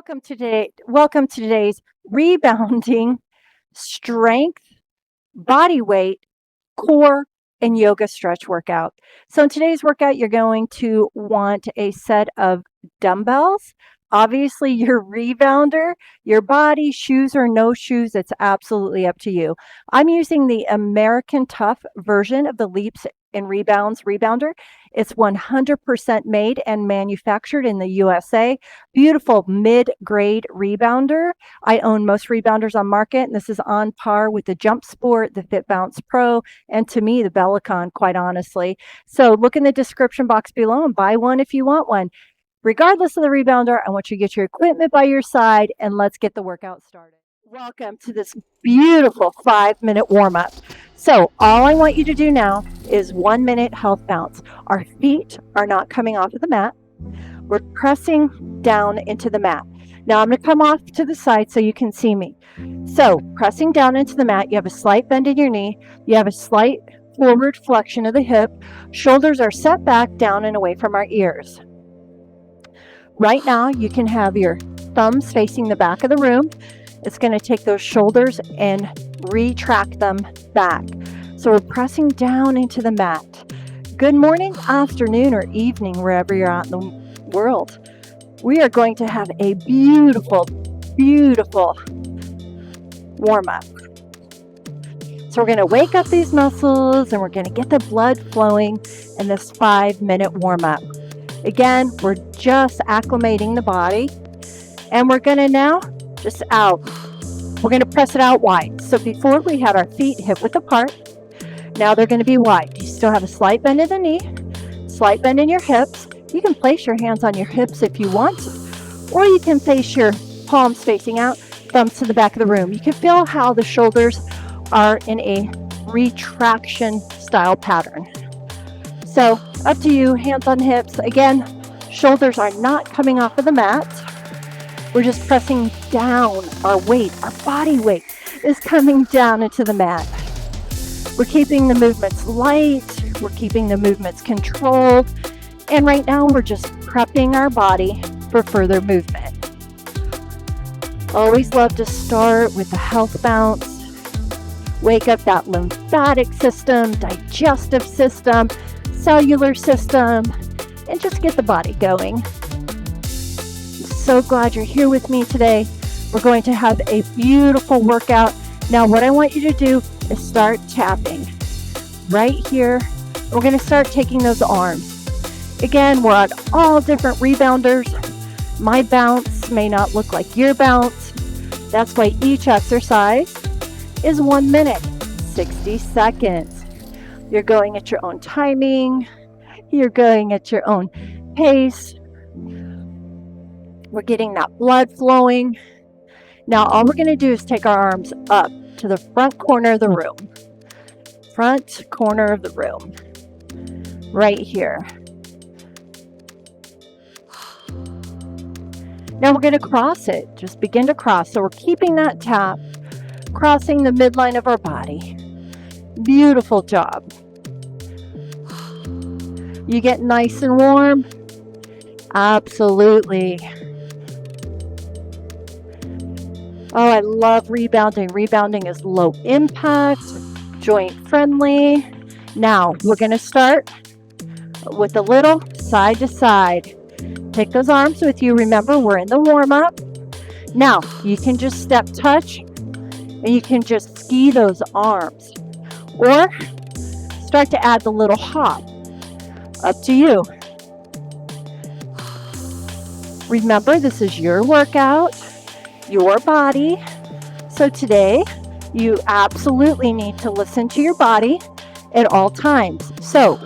Welcome to today's rebounding strength, body weight, core, and yoga stretch workout. So in today's workout, you're going to want a set of dumbbells. Obviously, your rebounder, your body, shoes or no shoes, it's absolutely up to you. I'm using the American Tough version of the Leaps and Rebounds rebounder. It's 100% made and manufactured in the USA. Beautiful mid-grade rebounder. I own most rebounders on market, and this is on par with the Jump Sport, the Fit Bounce Pro, and to me, the Bellicon, quite honestly. So look in the description box below and buy one if you want one. Regardless of the rebounder, I want you to get your equipment by your side, and let's get the workout started. Welcome to this beautiful 5-minute warm-up. So all I want you to do now is 1 minute health bounce. Our feet are not coming off of the mat. We're pressing down into the mat. Now I'm going to come off to the side so you can see me. So pressing down into the mat, you have a slight bend in your knee. You have a slight forward flexion of the hip. Shoulders are set back down and away from our ears. Right now, you can have your thumbs facing the back of the room. It's going to take those shoulders and retract them back. So we're pressing down into the mat. Good morning, afternoon, or evening, wherever you're at in the world. We are going to have a beautiful, beautiful warm-up. So we're going to wake up these muscles and we're going to get the blood flowing in this 5-minute warm-up. Again, we're just acclimating the body, and we're going to now just out. We're going to press it out wide. So before we had our feet hip width apart, now they're going to be wide. You still have a slight bend in the knee, slight bend in your hips. You can place your hands on your hips if you want, or you can place your palms facing out, thumbs to the back of the room. You can feel how the shoulders are in a retraction style pattern. So up to you, hands on hips. Again, shoulders are not coming off of the mat. We're just pressing down. Our weight, our body weight is coming down into the mat. We're keeping the movements light. We're keeping the movements controlled. And right now we're just prepping our body for further movement. Always love to start with the health bounce. Wake up that lymphatic system, digestive system, cellular system, and just get the body going. I'm so glad you're here with me today. We're going to have a beautiful workout. Now what I want you to do is start tapping right here. We're going to start taking those arms. Again, we're on all different rebounders. My bounce may not look like your bounce. That's why each exercise is 1 minute, 60 seconds. You're going at your own timing. You're going at your own pace. We're getting that blood flowing. Now all we're going to do is take our arms up to the front corner of the room. Front corner of the room. Right here. Now we're going to cross it. Just begin to cross. So we're keeping that tap, crossing the midline of our body. Beautiful job. You get nice and warm? Absolutely. Oh, I love rebounding. Rebounding is low impact, joint friendly. Now, we're going to start with a little side to side. Take those arms with you. Remember, we're in the warm-up. Now, you can just step touch, and you can just ski those arms. Or start to add the little hop. Up to you. Remember, this is your workout, your body. So today, you absolutely need to listen to your body at all times. So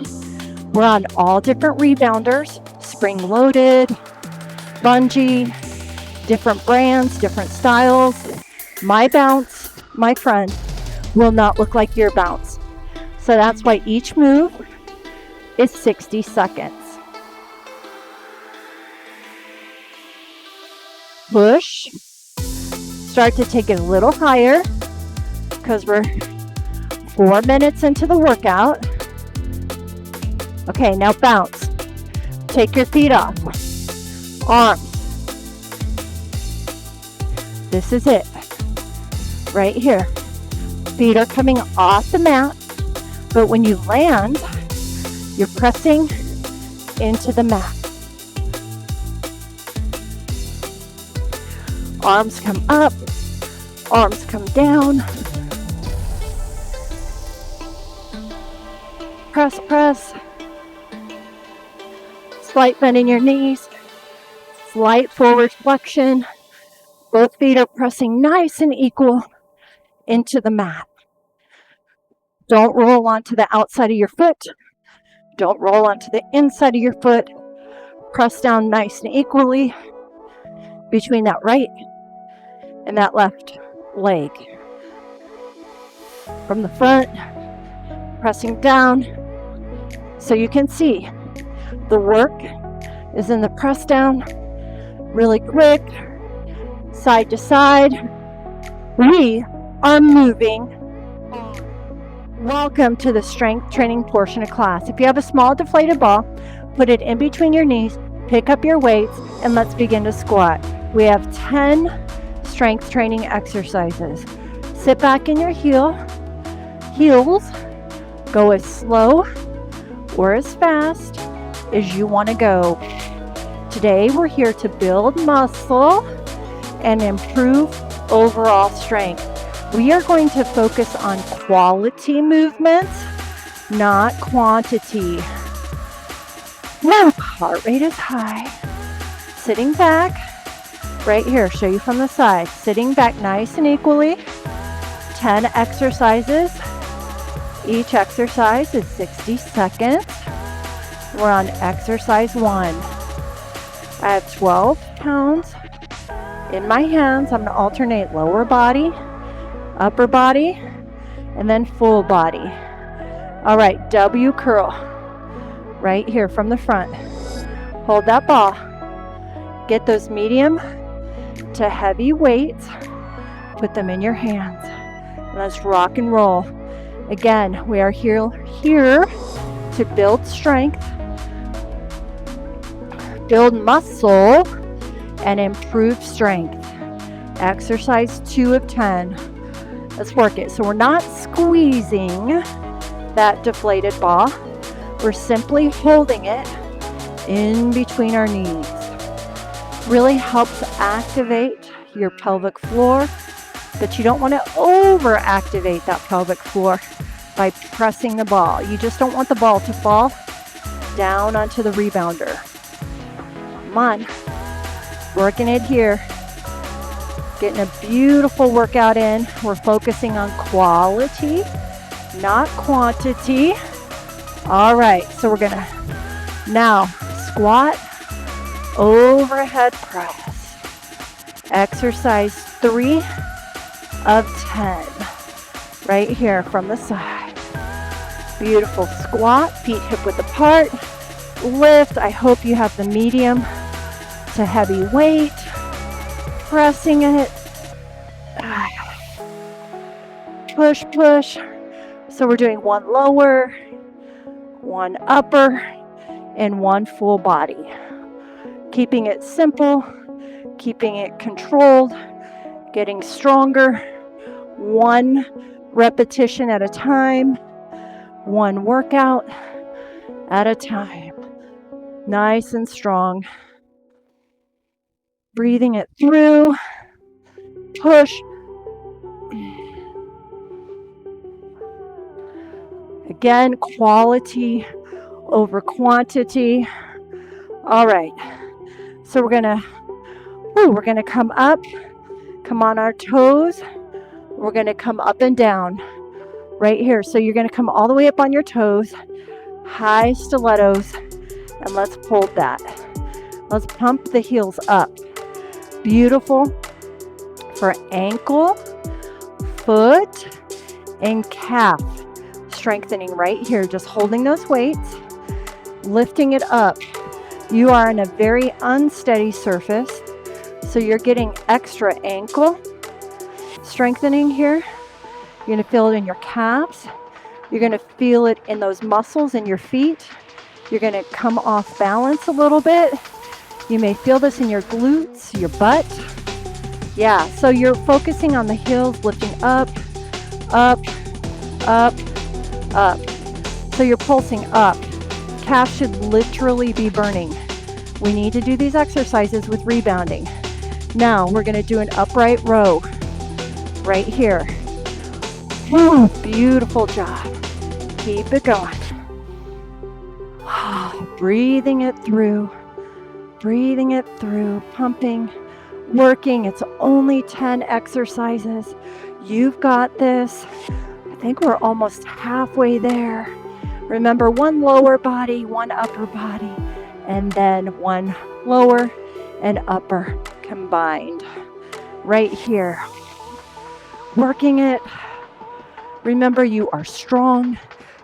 we're on all different rebounders, spring-loaded, bungee, different brands, different styles. My bounce, my friend, will not look like your bounce. So that's why each move is 60 seconds. Push. Start to take it a little higher because we're 4 minutes into the workout. Okay, now bounce. Take your feet off. Arms. This is it. Right here. Feet are coming off the mat, but when you land, you're pressing into the mat. Arms come up, arms come down. Press, press. Slight bend in your knees, slight forward flexion. Both feet are pressing nice and equal into the mat. Don't roll onto the outside of your foot. Don't roll onto the inside of your foot. Press down nice and equally between that right and that left leg. From the front, pressing down. So you can see the work is in the press down, really quick, side to side. We are moving. Welcome to the strength training portion of class. If you have a small deflated ball, put it in between your knees, pick up your weights, and let's begin to squat. We have 10 strength training exercises. Sit back in your heels, go as slow or as fast as you want to go. Today we're here to build muscle and improve overall strength. We are going to focus on quality movements, not quantity. Now, heart rate is high. Sitting back, right here, show you from the side. Sitting back nice and equally. 10 exercises. Each exercise is 60 seconds. We're on exercise 1. I have 12 pounds in my hands. I'm going to alternate lower body, upper body, and then full body. All right, W curl. Right here from the front. Hold that ball. Get those medium to heavy weights. Put them in your hands. Let's rock and roll. Again, we are here to build strength, build muscle, and improve strength. Exercise 2 of 10. Let's work it. So we're not squeezing that deflated ball. We're simply holding it in between our knees. Really helps activate your pelvic floor, but you don't want to over-activate that pelvic floor by pressing the ball. You just don't want the ball to fall down onto the rebounder. Come on, working it here. Getting a beautiful workout in. We're focusing on quality, not quantity. All right, so we're gonna now squat, overhead press. Exercise 3 of 10. Right here from the side. Beautiful squat, feet hip width apart. Lift, I hope you have the medium to heavy weight. Pressing it. Push, push. So we're doing 1 lower, 1 upper, and 1 full body. Keeping it simple, keeping it controlled, getting stronger, 1 repetition at a time, 1 workout at a time. Nice and strong. Breathing it through. Push. Again, quality over quantity. All right. So we're gonna come up, come on our toes. We're gonna come up and down right here. So you're gonna come all the way up on your toes, high stilettos, and let's hold that. Let's pump the heels up. Beautiful for ankle, foot, and calf. Strengthening right here, just holding those weights, lifting it up. You are on a very unsteady surface, so you're getting extra ankle strengthening here. You're going to feel it in your calves. You're going to feel it in those muscles in your feet. You're going to come off balance a little bit. You may feel this in your glutes, your butt, Yeah, so you're focusing on the heels, lifting up, up, up, up. So you're pulsing up. Calf should literally be burning. We need to do these exercises with rebounding. Now we're going to do an upright row right here. Beautiful job. Keep it going. Breathing it through, pumping, working. It's only 10 exercises. You've got this. I think we're almost halfway there. Remember, one lower body, one upper body, and then one lower and upper combined. Right here. Working it. Remember, you are strong.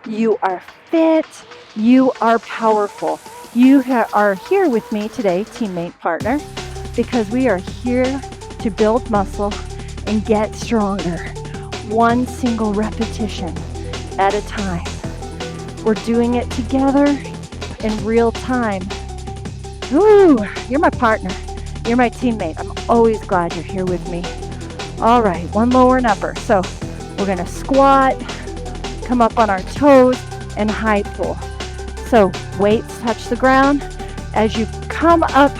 You are fit. You are powerful. You are here with me today, teammate partner, because we are here to build muscle and get stronger. One single repetition at a time. We're doing it together in real time. Ooh, you're my partner. You're my teammate. I'm always glad you're here with me. All right, one lower and upper. So we're gonna squat, come up on our toes, and high pull. So weights touch the ground. As you come up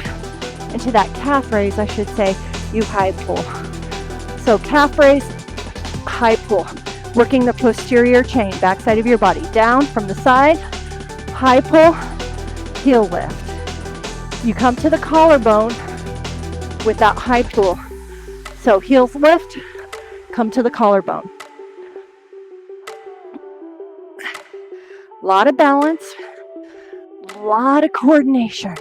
into that calf raise, I should say, you high pull. So calf raise, high pull. Working the posterior chain, backside of your body. Down from the side, high pull, heel lift. You come to the collarbone with that high pull. So heels lift, come to the collarbone. A lot of balance, a lot of coordination.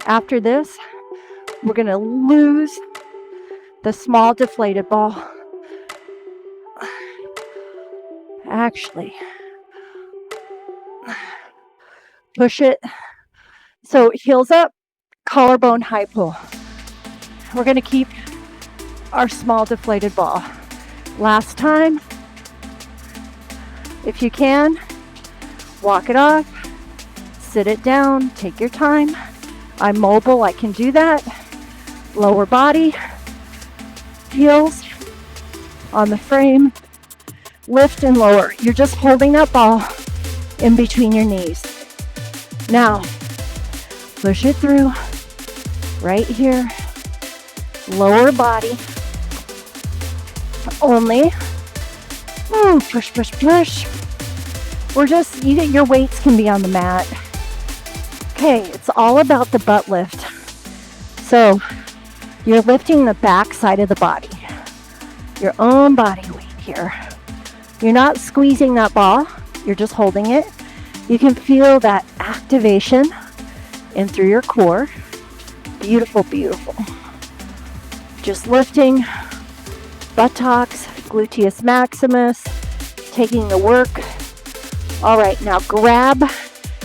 After this, we're gonna lose the small deflated ball. Actually, push it. So heels up, collarbone high pull. We're gonna keep our small deflated ball. Last time, if you can, walk it off, sit it down, take your time. I'm mobile, I can do that. Lower body, heels on the frame, lift and lower. You're just holding that ball in between your knees. Now, push it through right here. Lower body only. Push, push, push. Your weights can be on the mat. Okay, it's all about the butt lift. So you're lifting the back side of the body, your own body weight here. You're not squeezing that ball, you're just holding it. You can feel that activation in through your core. Beautiful, beautiful. Just lifting buttocks, gluteus maximus, taking the work. All right, now grab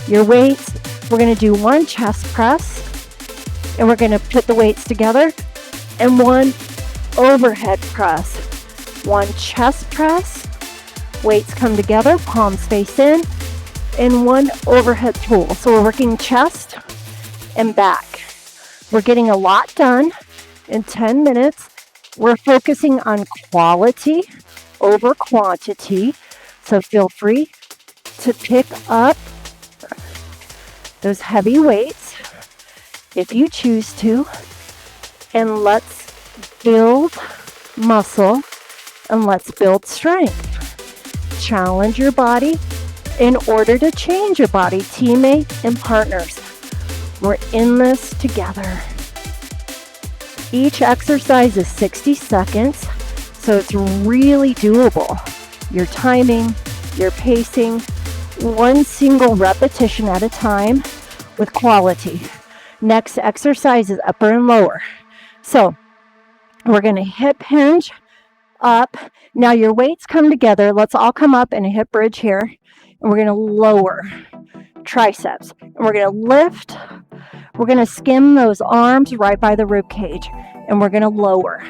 your weights. We're gonna do one chest press, and we're gonna put the weights together, and one overhead press. One chest press, weights come together, palms face in, and one overhead pull. So we're working chest and back. We're getting a lot done in 10 minutes. We're focusing on quality over quantity. So feel free to pick up those heavy weights if you choose to. And let's build muscle and let's build strength. Challenge your body in order to change your body, teammates and partners. We're in this together. Each exercise is 60 seconds, so it's really doable. Your timing, your pacing, one single repetition at a time with quality. Next exercise is upper and lower. So we're going to hip hinge up. Now your weights come together. Let's all come up in a hip bridge here. And we're going to lower triceps. And we're going to lift. We're going to skim those arms right by the rib cage. And we're going to lower.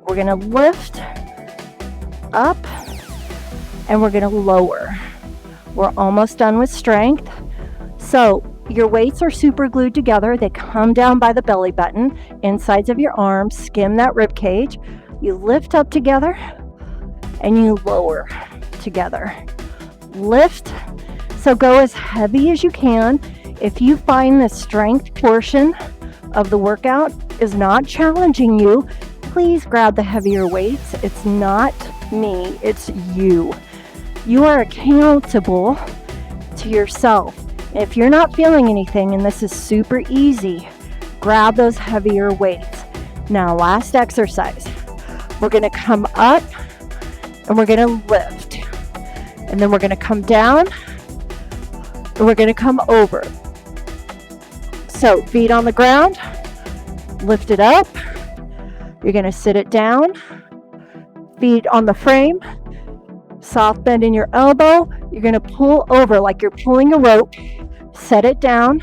We're going to lift up. And we're going to lower. We're almost done with strength. So Your weights are super glued together. They come down by the belly button, insides of your arms, skim that rib cage. You lift up together and you lower together. Lift. So go as heavy as you can. If you find the strength portion of the workout is not challenging you, please grab the heavier weights. It's not me, it's you. You are accountable to yourself. If you're not feeling anything, and this is super easy, grab those heavier weights. Now, last exercise. We're going to come up and we're going to lift. And then we're going to come down and we're going to come over. So, feet on the ground, lift it up. You're going to sit it down. Feet on the frame, soft bend in your elbow. You're going to pull over like you're pulling a rope. Set it down.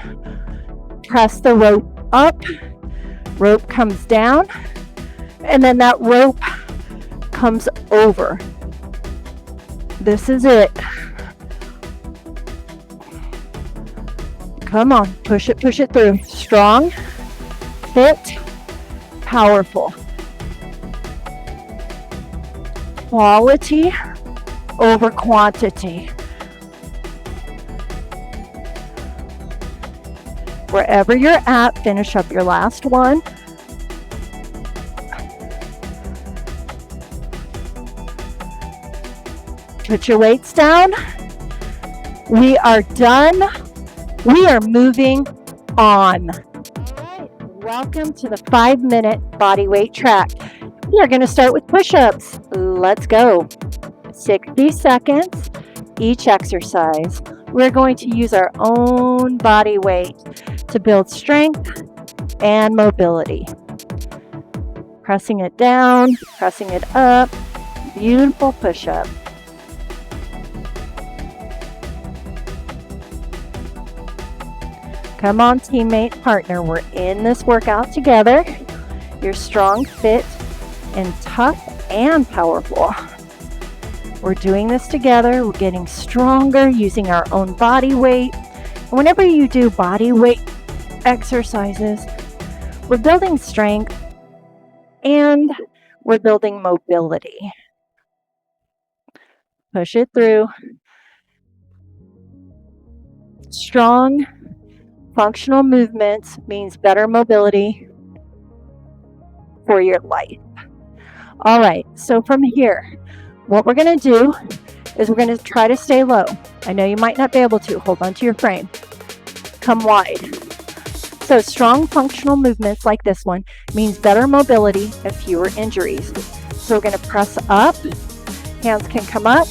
Press the rope up. Rope comes down. And then that rope comes over. This is it. Come on, push it through. Strong, fit, powerful. Quality over quantity. Wherever you're at, finish up your last one. Put your weights down. We are done. We are moving on. All right, welcome to the 5-minute body weight track. We are going to start with push-ups. Let's go. 60 seconds each exercise. We're going to use our own body weight to build strength and mobility. Pressing it down, pressing it up. Beautiful push-up. Come on, teammate, partner. We're in this workout together. You're strong, fit, and tough and powerful. We're doing this together. We're getting stronger using our own body weight. And whenever you do body weight exercises, we're building strength and we're building mobility. Push it through. Strong, functional movements means better mobility for your life. All right, so from here, what we're going to do is we're going to try to stay low. I know you might not be able to. Hold on to your frame. Come wide. So strong functional movements like this one means better mobility and fewer injuries. So we're going to press up. Hands can come up.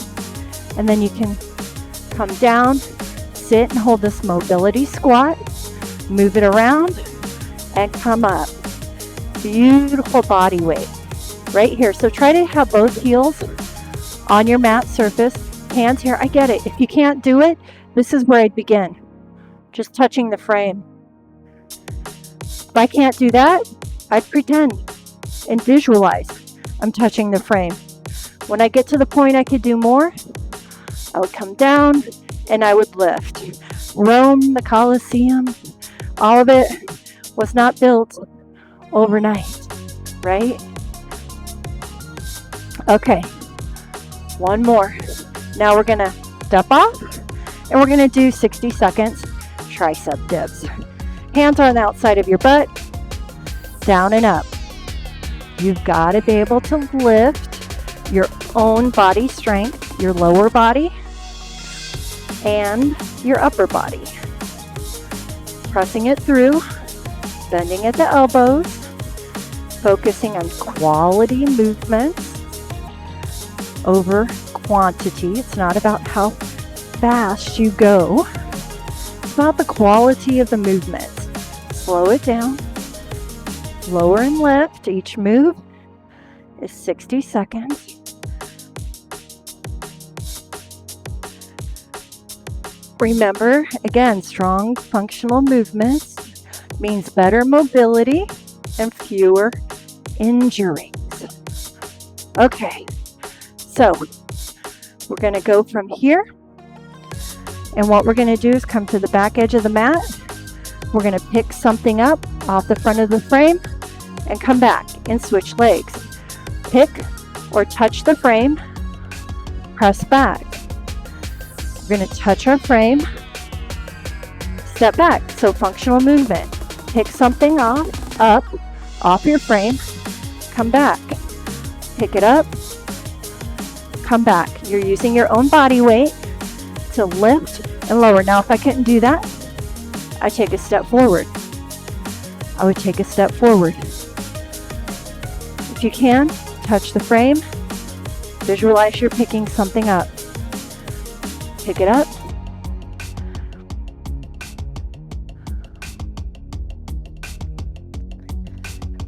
And then you can come down, sit and hold this mobility squat. Move it around and come up. Beautiful body weight right here. So try to have both heels on your mat surface. Hands here. I get it. If you can't do it, this is where I'd begin. Just touching the frame. If I can't do that, I'd pretend and visualize I'm touching the frame. When I get to the point I could do more, I would come down and I would lift. Rome, the Colosseum, all of it was not built overnight, right? Okay, one more. Now we're gonna step off and we're gonna do 60 seconds tricep dips. Hands are on the outside of your butt, down and up. You've got to be able to lift your own body strength, your lower body, and your upper body. Pressing it through, bending at the elbows, focusing on quality movements over quantity. It's not about how fast you go. It's about the quality of the movement. Slow it down. Lower and lift. Each move is 60 seconds. Remember, again, strong functional movements means better mobility and fewer injuries. Okay, so we're going to go from here And what we're going to do is come to the back edge of the mat. We're going to pick something up off the front of the frame and come back and switch legs. Pick or touch the frame, press back. We're going to touch our frame, step back. So functional movement. Pick something up off your frame, come back. Pick it up, come back. You're using your own body weight to lift and lower. Now, if I couldn't do that, I take a step forward. I would take a step forward. If you can, touch the frame. Visualize you're picking something up. Pick it up.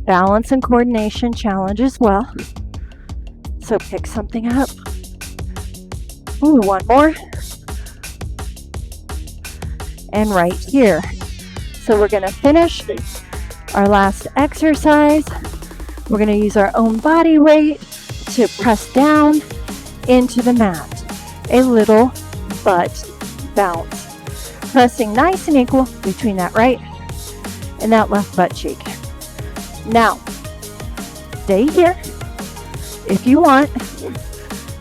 Balance and coordination challenge as well. So pick something up. Ooh, one more. And right here. So we're going to finish our last exercise. We're going to use our own body weight to press down into the mat. A little butt bounce. Pressing nice and equal between that right and that left butt cheek. Now, stay here. If you want,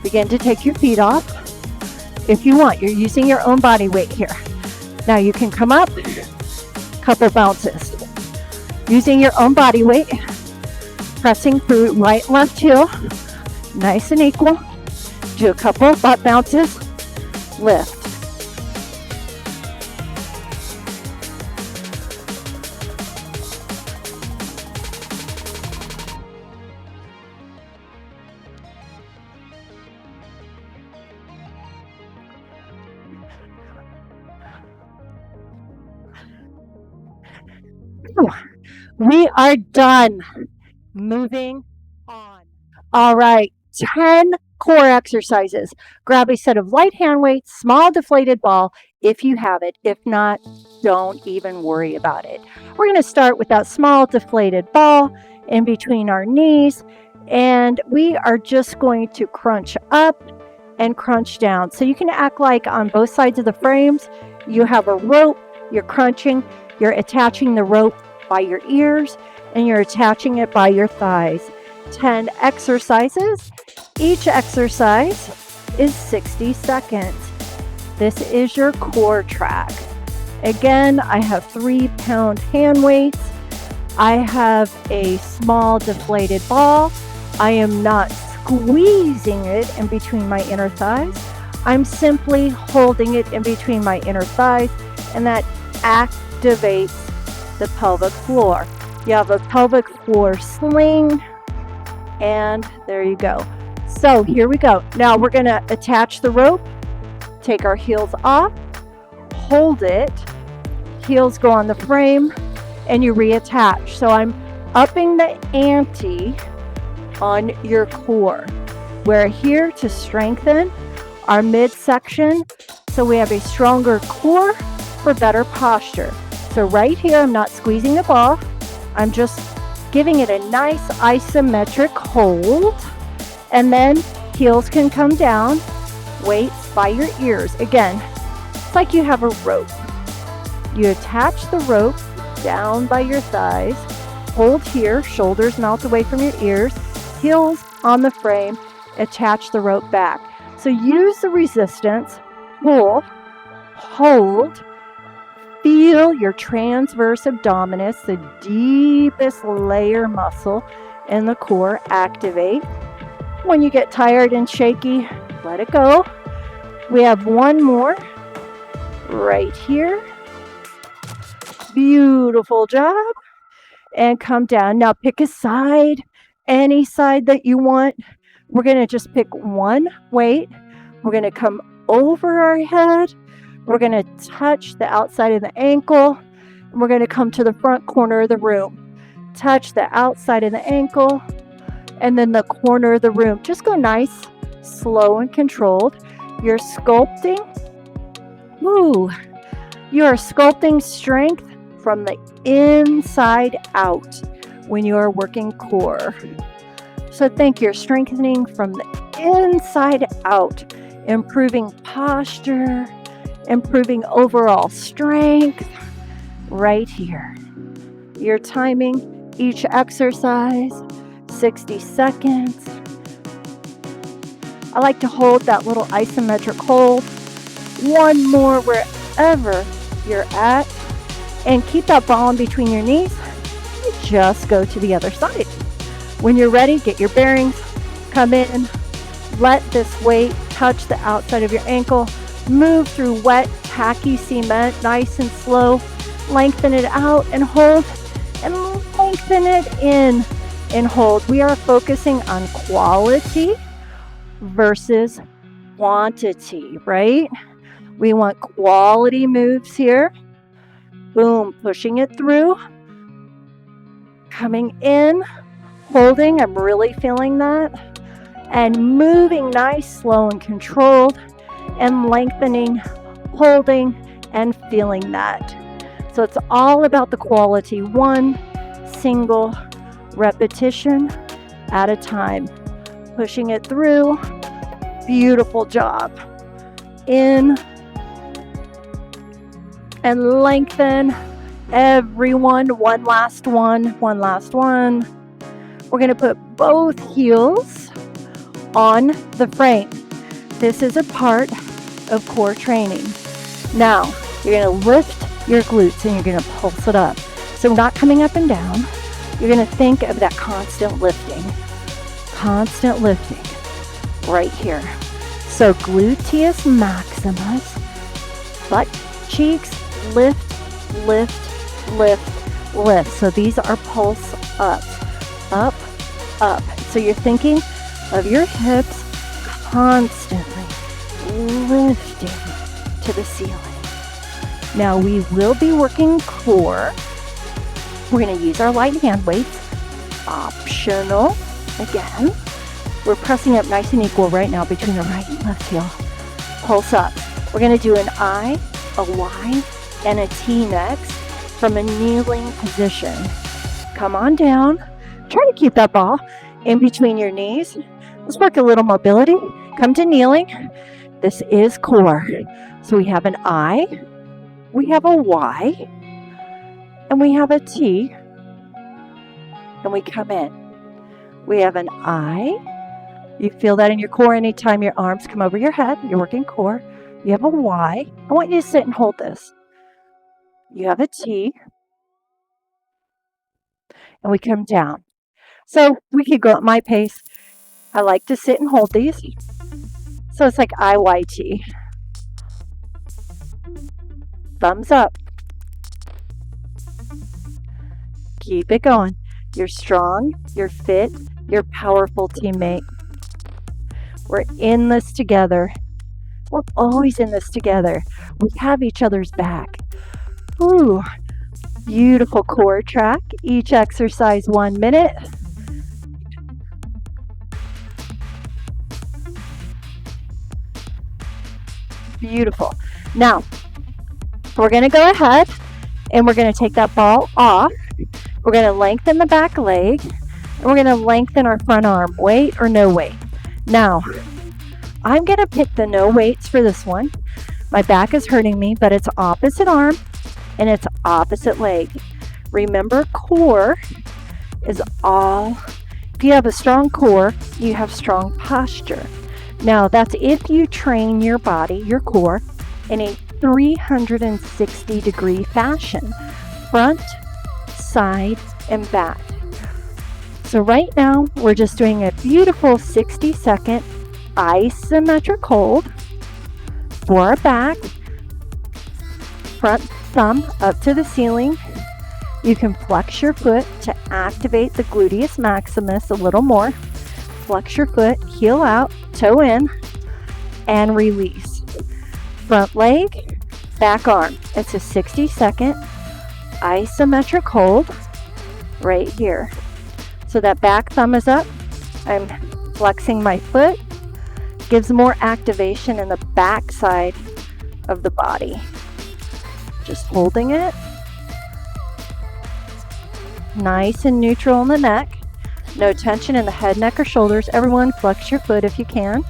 begin to take your feet off. If you want, you're using your own body weight here. Now you can come up, couple bounces. Using your own body weight, pressing through right and left heel, nice and equal. Do a couple butt bounces, lift. We are done. Moving on. All right, 10 core exercises. Grab a set of light hand weights, small deflated ball if you have it. If not, don't even worry about it. We're going to start with that small deflated ball in between our knees, and we are just going to crunch up and crunch down. So you can act like on both sides of the frames, you have a rope, you're crunching, you're attaching the rope by your ears, and you're attaching it by your thighs. 10 exercises. Each exercise is 60 seconds. This is your core track. Again, I have 3-pound hand weights. I have a small deflated ball. I am not squeezing it in between my inner thighs. I'm simply holding it in between my inner thighs, and that activates the pelvic floor. You have a pelvic floor sling, and there you go. So here we go. Now we're going to attach the rope, take our heels off, hold it, heels go on the frame, and you reattach. So I'm upping the ante on your core. We're here to strengthen our midsection so we have a stronger core for better posture. So right here, I'm not squeezing the ball. I'm just giving it a nice isometric hold. And then heels can come down, weights by your ears. Again, it's like you have a rope. You attach the rope down by your thighs, hold here, shoulders melt away from your ears, heels on the frame, attach the rope back. So use the resistance, pull, hold, feel your transverse abdominis, the deepest layer muscle in the core, activate. When you get tired and shaky, let it go. We have one more right here. Beautiful job. And come down. Now pick a side, any side that you want. We're going to just pick one weight. We're going to come over our head. We're going to touch the outside of the ankle. And we're going to come to the front corner of the room. Touch the outside of the ankle and then the corner of the room. Just go nice, slow, and controlled. You're sculpting. Woo! You are sculpting strength from the inside out when you are working core. So think you're strengthening from the inside out, improving posture, improving overall strength right here. You're timing each exercise, 60 seconds. I like to hold that little isometric hold. One more wherever you're at. And keep that ball in between your knees. Just go to the other side. When you're ready, get your bearings. Come in. Let this weight touch the outside of your ankle. Move through wet, tacky cement, nice and slow. Lengthen it out and hold. And lengthen it in and hold. We are focusing on quality versus quantity, right? We want quality moves here. Boom, pushing it through. Coming in, holding, I'm really feeling that. And moving nice, slow, and controlled. And lengthening, holding, and feeling that. So it's all about the quality. One single repetition at a time. Pushing it through. Beautiful job. In and lengthen. Everyone, one last one. We're going to put both heels on the frame. This is a part of core training. Now, you're going to lift your glutes and you're going to pulse it up. So we're not coming up and down. You're going to think of that constant lifting. Constant lifting right here. So gluteus maximus, butt cheeks, lift, lift, lift, lift. So these are pulse ups. Up, up. So you're thinking of your hips constantly lifting to the ceiling. Now we will be working core. We're going to use our light hand weights. Optional. Again, we're pressing up nice and equal right now between the right and left heel. Pulse up. We're going to do an I, a Y, and a T next from a kneeling position. Come on down. Try to keep that ball in between your knees. Let's work a little mobility. Come to kneeling. This is core. So we have an I, we have a Y, and we have a T, and we come in. We have an I. You feel that in your core anytime your arms come over your head. You're working core. You have a Y. I want you to sit and hold this. You have a T. And we come down. So we could go at my pace. I like to sit and hold these. So it's like IYT. Thumbs up. Keep it going. You're strong, you're fit, you're powerful teammate. We're in this together. We're always in this together. We have each other's back. Ooh, beautiful core track. Each exercise 1 minute. Beautiful. Now, we're going to go ahead and we're going to take that ball off. We're going to lengthen the back leg and we're going to lengthen our front arm, weight or no weight. Now, I'm going to pick the no weights for this one. My back is hurting me, but it's opposite arm and it's opposite leg. Remember, core is all, if you have a strong core, you have strong posture. Now, that's if you train your body, your core, in a 360-degree fashion, front, side, and back. So right now, we're just doing a beautiful 60-second isometric hold for our back, front thumb up to the ceiling. You can flex your foot to activate the gluteus maximus a little more. Flex your foot, heel out, toe in, and release. Front leg, back arm. It's a 60-second isometric hold right here. So that back thumb is up. I'm flexing my foot. Gives more activation in the back side of the body. Just holding it. Nice and neutral in the neck. No tension in the head, neck, or shoulders. Everyone flex your foot if you can.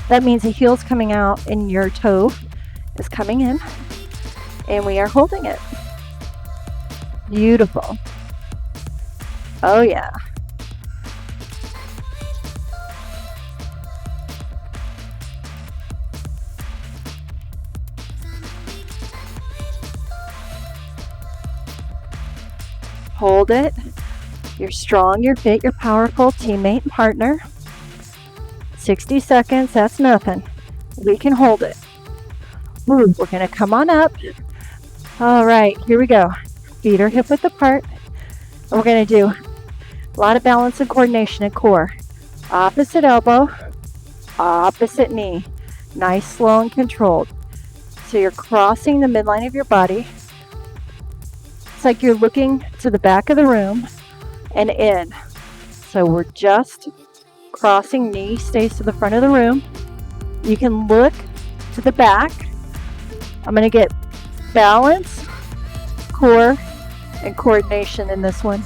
That means the heel's coming out and your toe is coming in, and we are holding it. Beautiful. Oh yeah. Hold it. You're strong, you're fit, you're powerful teammate and partner. 60 seconds, that's nothing. We can hold it. Ooh, we're going to come on up. All right, here we go. Feet are hip width apart. And we're going to do a lot of balance and coordination and core. Opposite elbow, opposite knee. Nice, slow, and controlled. So you're crossing the midline of your body. It's like you're looking to the back of the room and in. So we're just crossing, knee stays to the front of the room. You can look to the back. I'm going to get balance, core, and coordination in this one.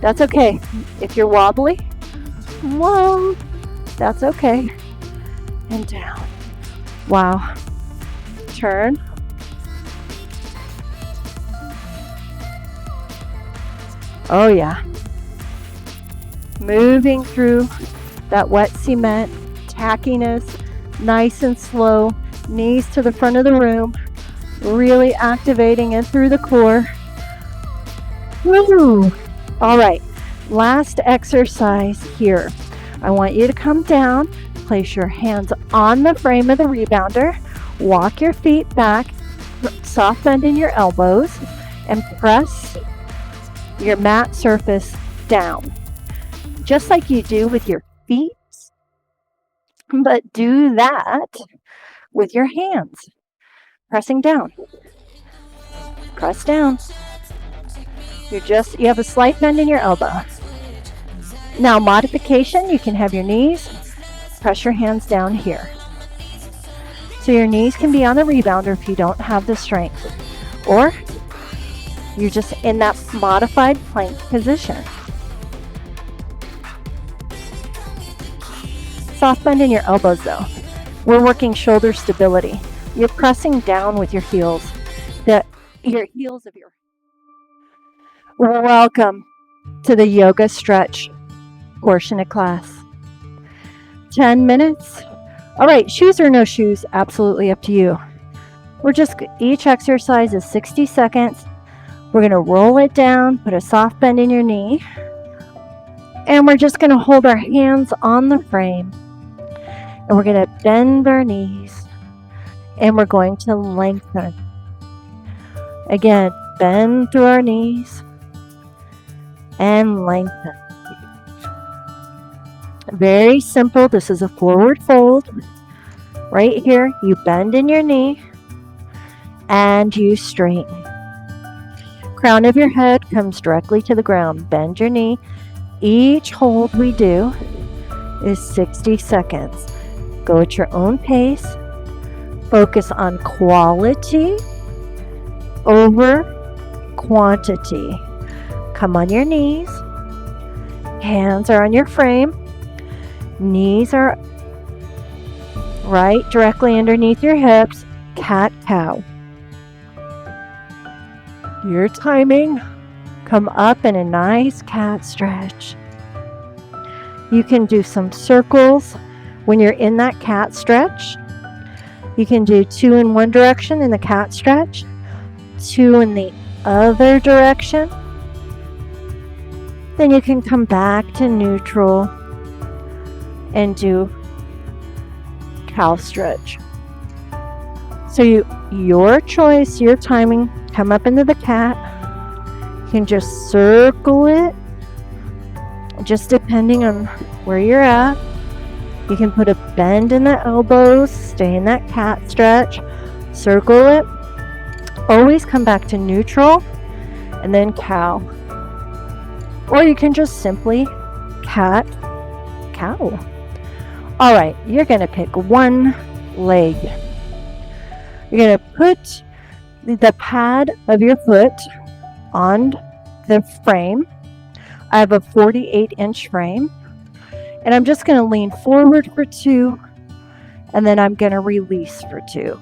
That's okay. If you're wobbly, whoa, that's okay. And down. Wow. Turn. Oh yeah. Moving through that wet cement, tackiness, nice and slow, knees to the front of the room, really activating in through the core. Woo! All right, last exercise here. I want you to come down, place your hands on the frame of the rebounder, walk your feet back, soft bend in your elbows, and press your mat surface down, just like you do with your feet, but do that with your hands, pressing down. Press down. You have a slight bend in your elbow. Now modification, you can have your knees, press your hands down here. So your knees can be on the rebounder if you don't have the strength, or you're just in that modified plank position. Soft bend in your elbows though. We're working shoulder stability. You're pressing down with your heels. Welcome to the yoga stretch portion of class. 10 minutes. All right, shoes or no shoes, absolutely up to you. Each exercise is 60 seconds. We're going to roll it down, put a soft bend in your knee, and we're just going to hold our hands on the frame, and we're going to bend our knees, and we're going to lengthen. Again, bend through our knees and lengthen. Very simple. This is a forward fold. Right here, you bend in your knee and you straighten. Crown of your head comes directly to the ground. Bend your knee. Each hold we do is 60 seconds. Go at your own pace. Focus on quality over quantity. Come on your knees. Hands are on your frame. Knees are right directly underneath your hips. Cat-cow. Your timing. Come up in a nice cat stretch. You can do some circles when you're in that cat stretch. You can do 2 in one direction in the cat stretch, 2 in the other direction. Then you can come back to neutral and do cow stretch. So your choice, your timing. Come up into the cat. You can just circle it, just depending on where you're at. You can put a bend in the elbows, stay in that cat stretch, circle it. Always come back to neutral and then cow. Or you can just simply cat, cow. All right, you're going to pick one leg. You're going to put the pad of your foot on the frame. I have a 48-inch frame, and I'm just going to lean forward for 2, and then I'm going to release for 2.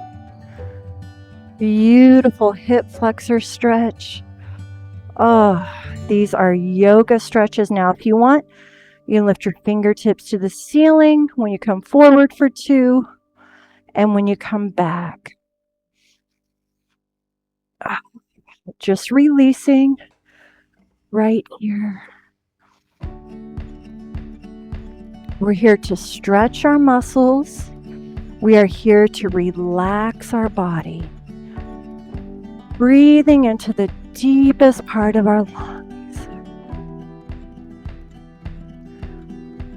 Beautiful hip flexor stretch. Oh, these are yoga stretches. Now, if you want, you can lift your fingertips to the ceiling when you come forward for 2 and when you come back. Just releasing right here. We're here to stretch our muscles. We are here to relax our body. Breathing into the deepest part of our lungs.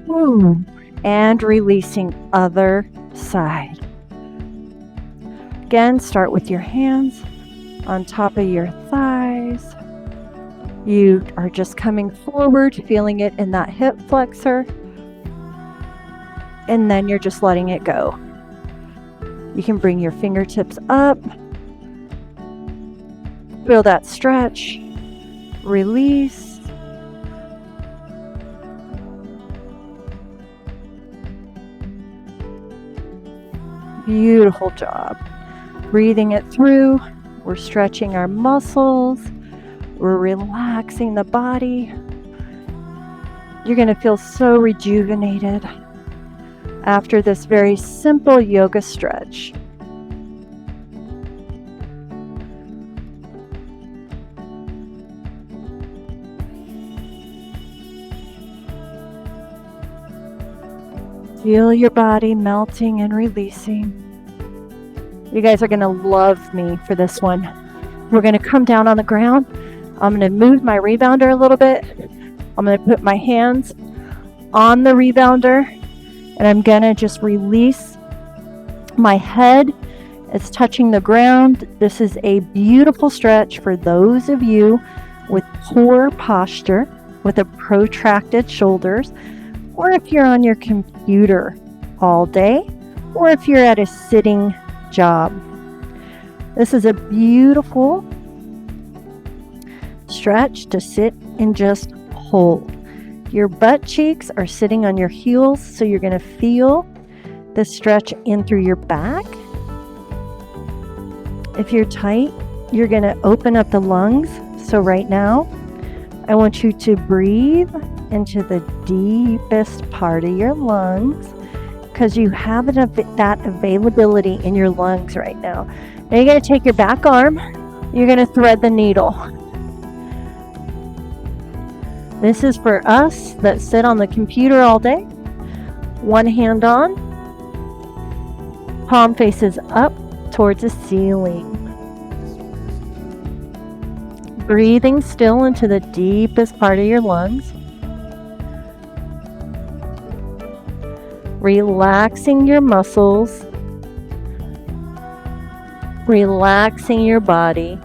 Ooh. And releasing other side. Again, start with your hands on top of your thighs. You are just coming forward, feeling it in that hip flexor. And then you're just letting it go. You can bring your fingertips up. Feel that stretch. Release. Beautiful job. Breathing it through. We're stretching our muscles. We're relaxing the body. You're going to feel so rejuvenated after this very simple yoga stretch. Feel your body melting and releasing. You guys are going to love me for this one. We're going to come down on the ground. I'm going to move my rebounder a little bit. I'm going to put my hands on the rebounder, and I'm going to just release my head. It's touching the ground. This is a beautiful stretch for those of you with poor posture, with a protracted shoulders, or if you're on your computer all day, or if you're at a sitting job. This is a beautiful stretch to sit and just hold. Your butt cheeks are sitting on your heels, so you're going to feel the stretch in through your back. If you're tight, you're going to open up the lungs. So right now, I want you to breathe into the deepest part of your lungs, because you have that availability in your lungs right now. Now you're going to take your back arm, you're going to thread the needle. This is for us that sit on the computer all day. One hand on, palm faces up towards the ceiling. Breathing still into the deepest part of your lungs. Relaxing your muscles. Relaxing your body.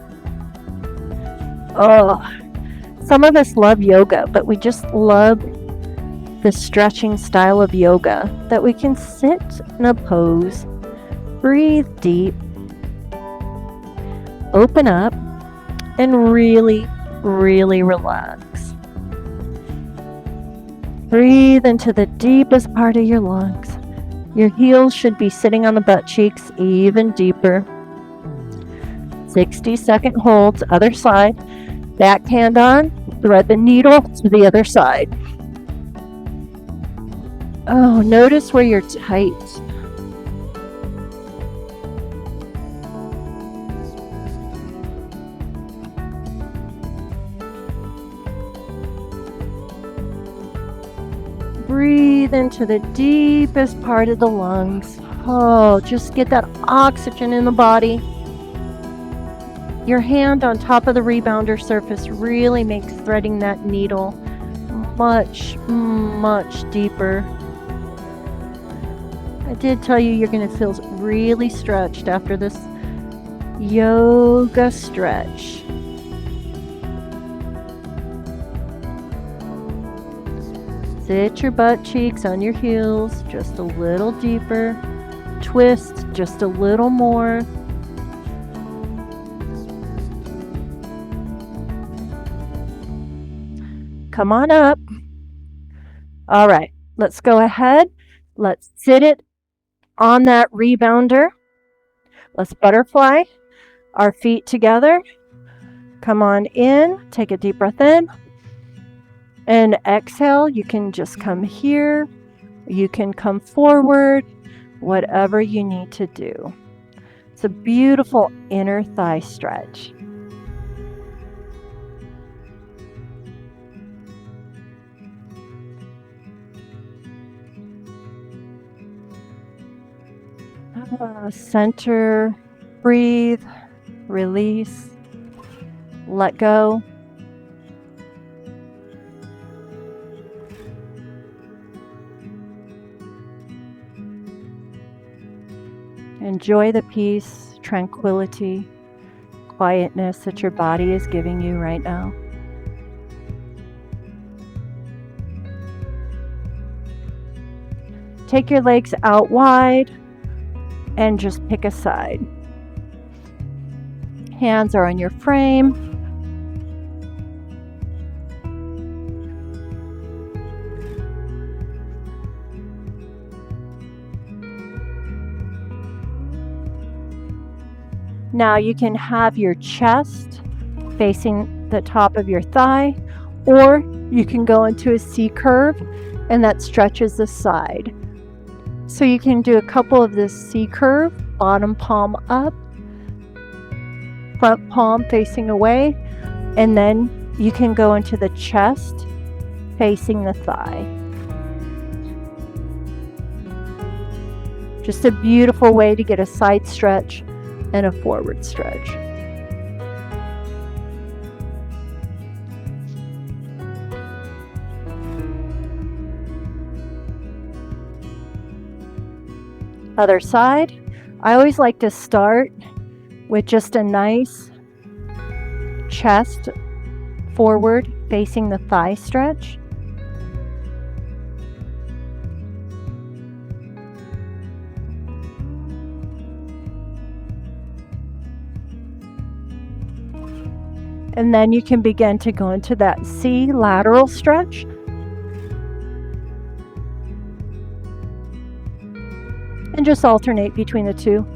Oh, some of us love yoga, but we just love the stretching style of yoga that we can sit in a pose. Breathe deep. Open up and really, really relax. Breathe into the deepest part of your lungs. Your heels should be sitting on the butt cheeks even deeper. 60-second holds, other side. Back hand on, thread the needle to the other side. Oh, notice where you're tight. Breathe into the deepest part of the lungs. Oh, just get that oxygen in the body. Your hand on top of the rebounder surface really makes threading that needle much, much deeper. I did tell you you're going to feel really stretched after this yoga stretch. Sit your butt cheeks on your heels just a little deeper. Twist just a little more. Come on up. All right, let's go ahead. Let's sit it on that rebounder. Let's butterfly. our feet together. Come on in, take a deep breath in, and exhale. You can just come here, you can come forward, whatever you need to do. It's a beautiful inner thigh stretch. Center, breathe, release, let go. Enjoy the peace, tranquility, quietness that your body is giving you right now. Take your legs out wide and just pick a side. Hands are on your frame. Now you can have your chest facing the top of your thigh, or you can go into a C curve, and that stretches the side. So you can do a couple of this C curve, bottom palm up, front palm facing away, and then you can go into the chest facing the thigh. Just a beautiful way to get a side stretch and a forward stretch. Other side. I always like to start with just a nice chest forward facing the thigh stretch. And then you can begin to go into that C lateral stretch. And just alternate between the two.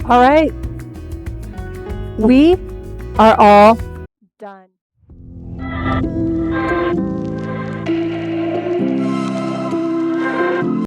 All right, we are all done.